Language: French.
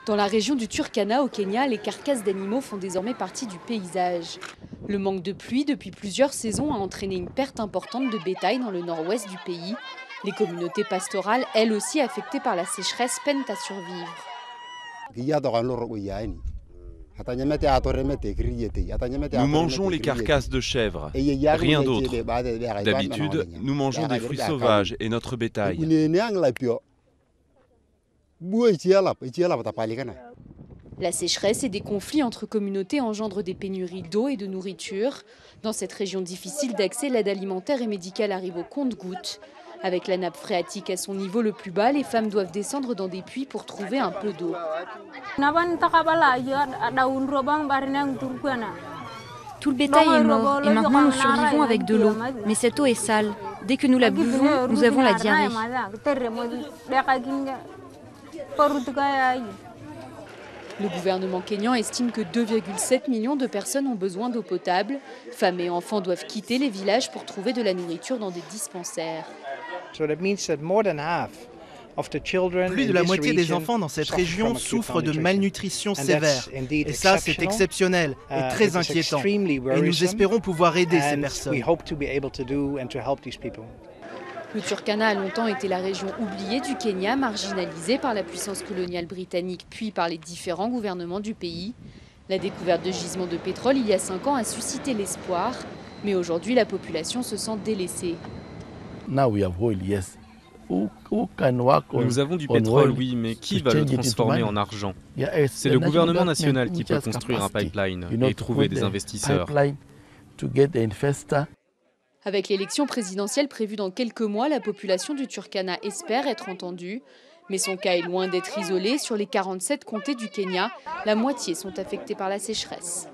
Dans la région du Turkana au Kenya, les carcasses d'animaux font désormais partie du paysage. Le manque de pluie depuis plusieurs saisons a entraîné une perte importante de bétail dans le nord-ouest du pays. Les communautés pastorales, elles aussi affectées par la sécheresse, peinent à survivre. Nous mangeons les carcasses de chèvres, rien d'autre. D'habitude, nous mangeons des fruits sauvages et notre bétail. La sécheresse et des conflits entre communautés engendrent des pénuries d'eau et de nourriture. Dans cette région difficile d'accès, l'aide alimentaire et médicale arrive au compte-gouttes. Avec la nappe phréatique à son niveau le plus bas, les femmes doivent descendre dans des puits pour trouver un peu d'eau. Tout le bétail est mort et maintenant nous survivons avec de l'eau. Mais cette eau est sale. Dès que nous la buvons, nous avons la diarrhée. Le gouvernement kényan estime que 2,7 millions de personnes ont besoin d'eau potable. Femmes et enfants doivent quitter les villages pour trouver de la nourriture dans des dispensaires. Plus de la moitié des enfants dans cette région souffrent de malnutrition sévère. Et ça, c'est exceptionnel et très inquiétant. Et nous espérons pouvoir aider ces personnes. Le Turkana a longtemps été la région oubliée du Kenya, marginalisée par la puissance coloniale britannique puis par les différents gouvernements du pays. La découverte de gisements de pétrole il y a 5 ans a suscité l'espoir, mais aujourd'hui la population se sent délaissée. Nous avons du pétrole, oui, mais qui va le transformer en argent? C'est le gouvernement national qui peut construire un pipeline et trouver des investisseurs. Avec l'élection présidentielle prévue dans quelques mois, la population du Turkana espère être entendue. Mais son cas est loin d'être isolé. Sur les 47 comtés du Kenya, la moitié sont affectés par la sécheresse.